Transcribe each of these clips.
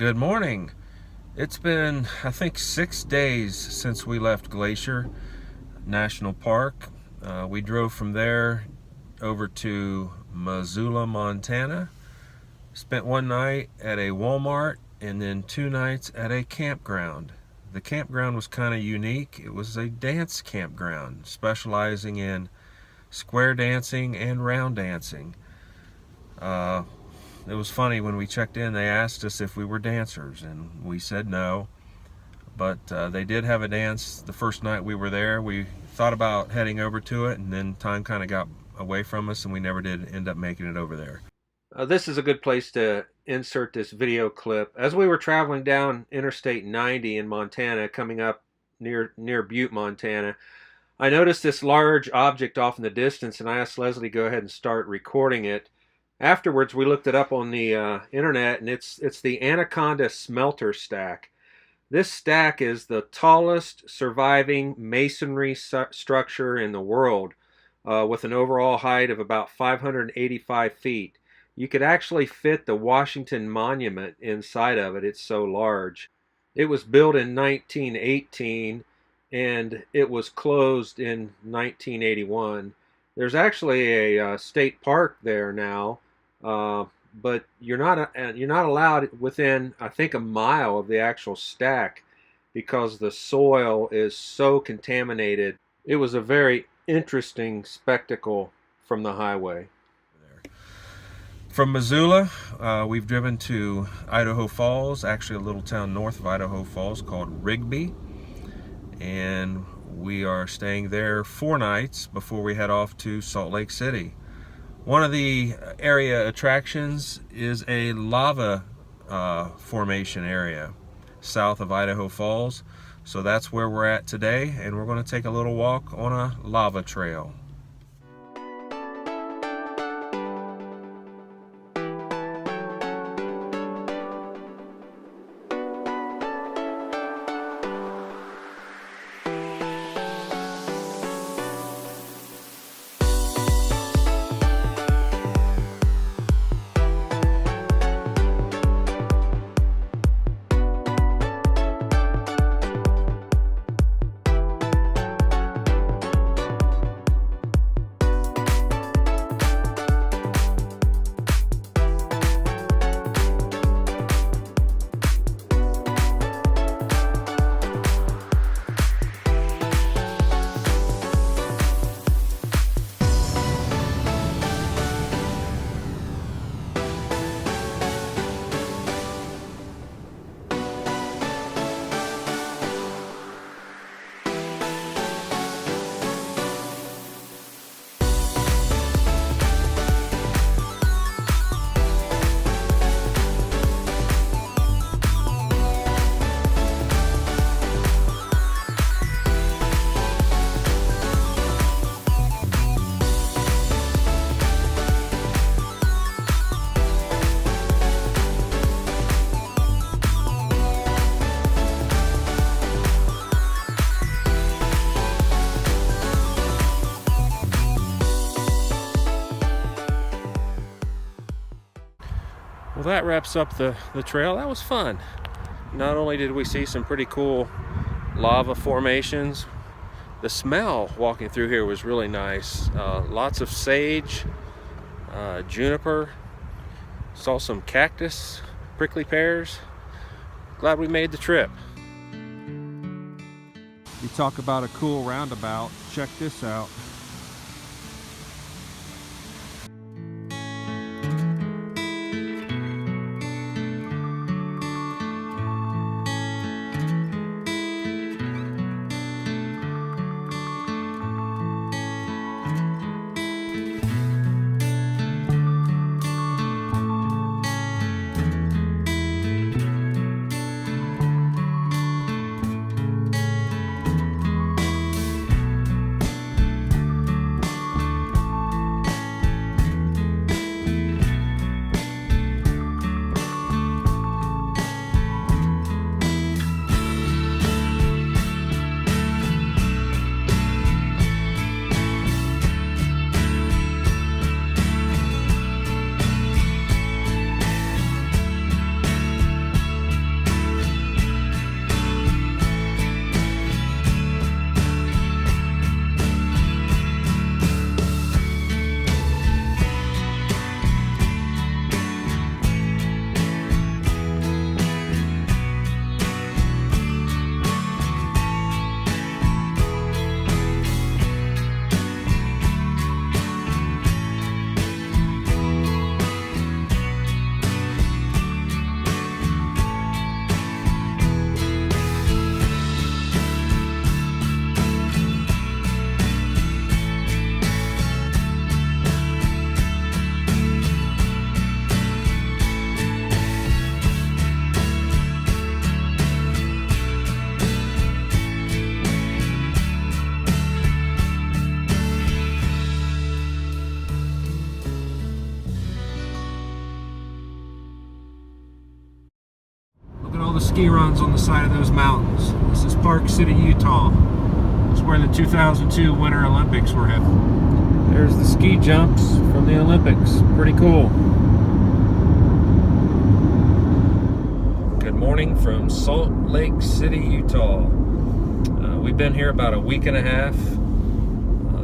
Good morning. It's been, I think, 6 days since we left Glacier National Park. We drove from there over to Missoula, Montana. Spent one night at a Walmart and then 2 nights at a campground. The campground was kind of unique. It was a dance campground specializing in square dancing and round dancing. It was funny, when we checked in, they asked us if we were dancers, and we said no. But they did have a dance the first night we were there. We thought about heading over to it, and then time kind of got away from us, and we never did end up making it over there. This is a good place to insert this video clip. As we were traveling down Interstate 90 in Montana, coming up near Butte, Montana, I noticed this large object off in the distance, and I asked Leslie to go ahead and start recording it. Afterwards, we looked it up on the internet, and it's the Anaconda Smelter Stack. This stack is the tallest surviving masonry structure in the world, with an overall height of about 585 feet. You could actually fit the Washington Monument inside of it. It's so large. It was built in 1918, and it was closed in 1981. There's actually a state park there now. But you're not allowed within, I think, a mile of the actual stack because the soil is so contaminated. It was a very interesting spectacle from the highway. From Missoula, we've driven to Idaho Falls, actually a little town north of Idaho Falls called Rigby, and we are staying there 4 nights before we head off to Salt Lake City. One of the area attractions is a lava formation area south of Idaho Falls. So that's where we're at today, and we're going to take a little walk on a lava trail. Well, that wraps up the trail. That was fun. Not only did we see some pretty cool lava formations, the smell walking through here was really nice. Lots of sage, juniper, saw some cactus, prickly pears. Glad we made the trip. You talk about a cool roundabout. Check this out. ski runs on the side of those mountains. This is Park City, Utah. This is where the 2002 Winter Olympics were held. There's the ski jumps from the Olympics. Pretty cool. Good morning from Salt Lake City, Utah. We've been here about a week and a half.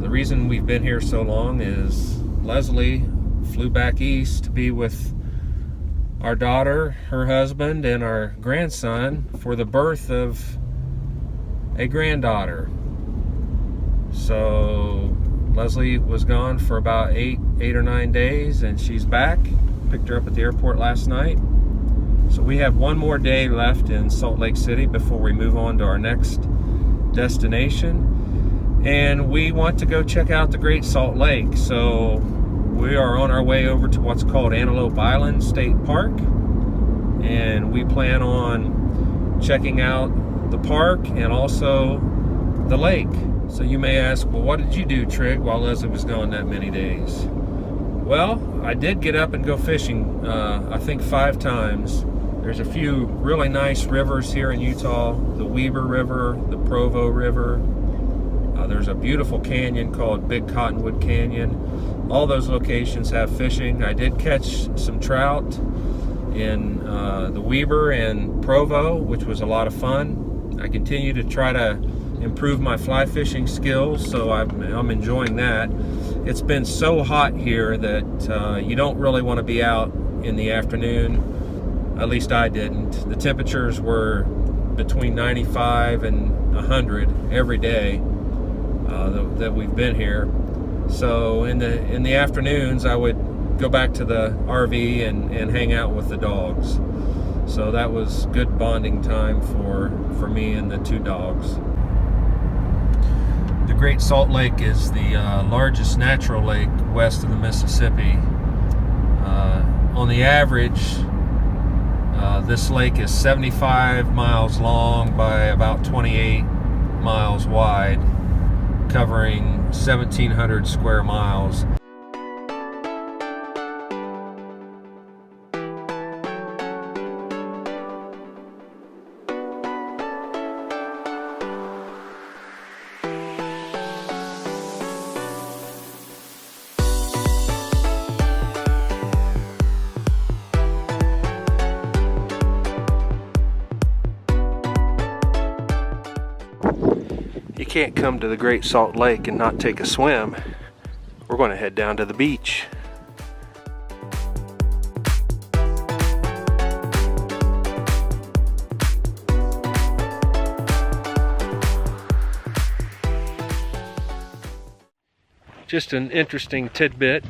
The reason we've been here so long is Leslie flew back east to be with our daughter, her husband, and our grandson for the birth of a granddaughter. So Leslie was gone for about eight or 9 days, and she's back. Picked her up at the airport last night. So we have one more day left in Salt Lake City before we move on to our next destination. And we want to go check out the Great Salt Lake. So we are on our way over to what's called Antelope Island State Park, and we plan on checking out the park and also the lake. So you may ask, well, what did you do, Trig, while Leslie was gone that many days? Well, I did get up and go fishing, I think 5 times. There's a few really nice rivers here in Utah, the Weber River, the Provo River. There's a beautiful canyon called Big Cottonwood Canyon. All those locations have fishing. I did catch some trout in the Weber and Provo, which was a lot of fun. I continue to try to improve my fly fishing skills, so I'm enjoying that. It's been so hot here that you don't really want to be out in the afternoon. At least I didn't. The temperatures were between 95 and 100 every day that we've been here. So in the afternoons, I would go back to the RV and hang out with the dogs. So that was good bonding time for me and the 2 dogs. The Great Salt Lake is the largest natural lake west of the Mississippi. On the average, this lake is 75 miles long by about 28 miles wide, covering 1,700 square miles. You can't come to the Great Salt Lake and not take a swim. We're going to head down to the beach. Just an interesting tidbit.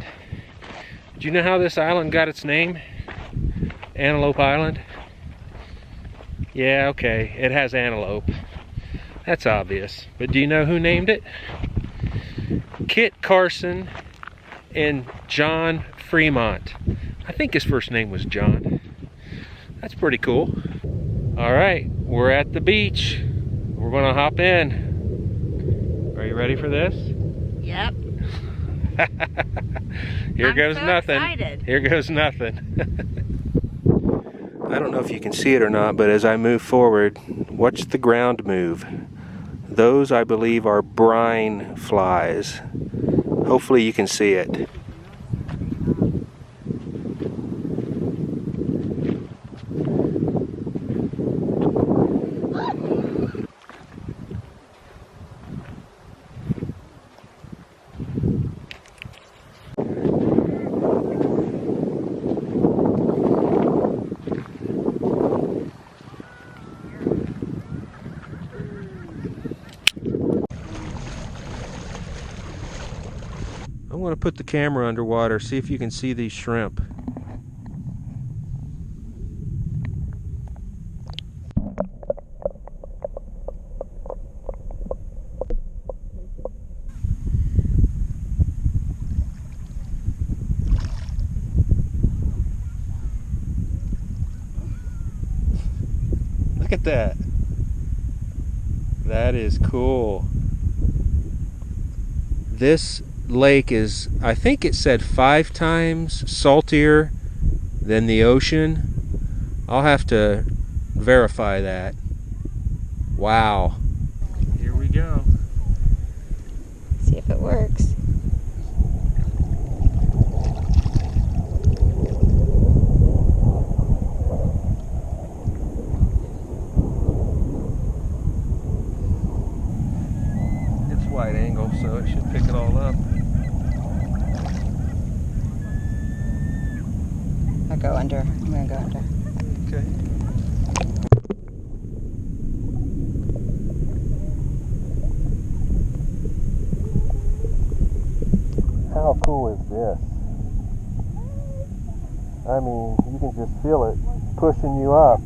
Do you know how this island got its name? Antelope Island? Yeah, okay, it has antelope. That's obvious. But do you know who named it? Kit Carson and John Fremont. I think his first name was John. That's pretty cool. All right, we're at the beach. We're gonna hop in. Are you ready for this? Yep. Here I'm goes so nothing. Excited. Here goes nothing. I don't know if you can see it or not, but as I move forward, watch the ground move. Those, I believe, are brine flies. Hopefully you can see it. I'm going to put the camera underwater, see if you can see these shrimp. Look at that. That is cool. This lake is, I think it said 5 times saltier than the ocean. I'll have to verify that. Wow. Here we go. See if it works. It's wide angle, so it should pick it all up. I'll go under. I'm gonna go under. Okay. How cool is this? I mean, you can just feel it pushing you up.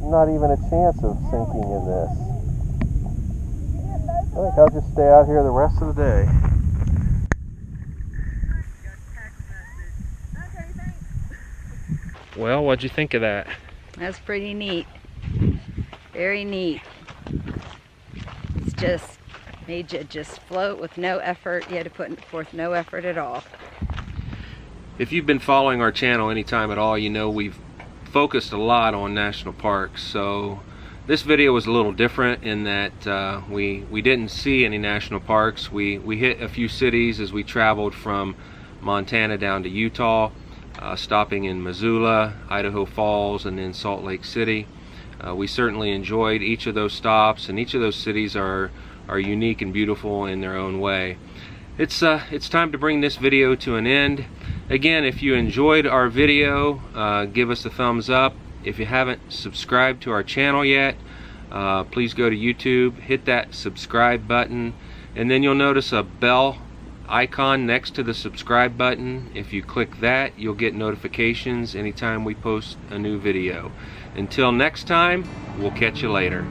Not even a chance of sinking in this. I think I'll just stay out here the rest of the day. Well, what'd you think of that? That's pretty neat. Very neat. It's just made you just float with no effort. You had to put forth no effort at all. If you've been following our channel anytime at all, you know we've focused a lot on national parks. So this video was a little different in that we didn't see any national parks. We hit a few cities as we traveled from Montana down to Utah, stopping in Missoula, Idaho Falls, and then Salt Lake City. We certainly enjoyed each of those stops, and each of those cities are unique and beautiful in their own way. It's time to bring this video to an end. Again, if you enjoyed our video, give us a thumbs up. If you haven't subscribed to our channel yet, please go to YouTube, hit that subscribe button, and then you'll notice a bell icon next to the subscribe button. If you click that, you'll get notifications anytime we post a new video. Until next time, we'll catch you later.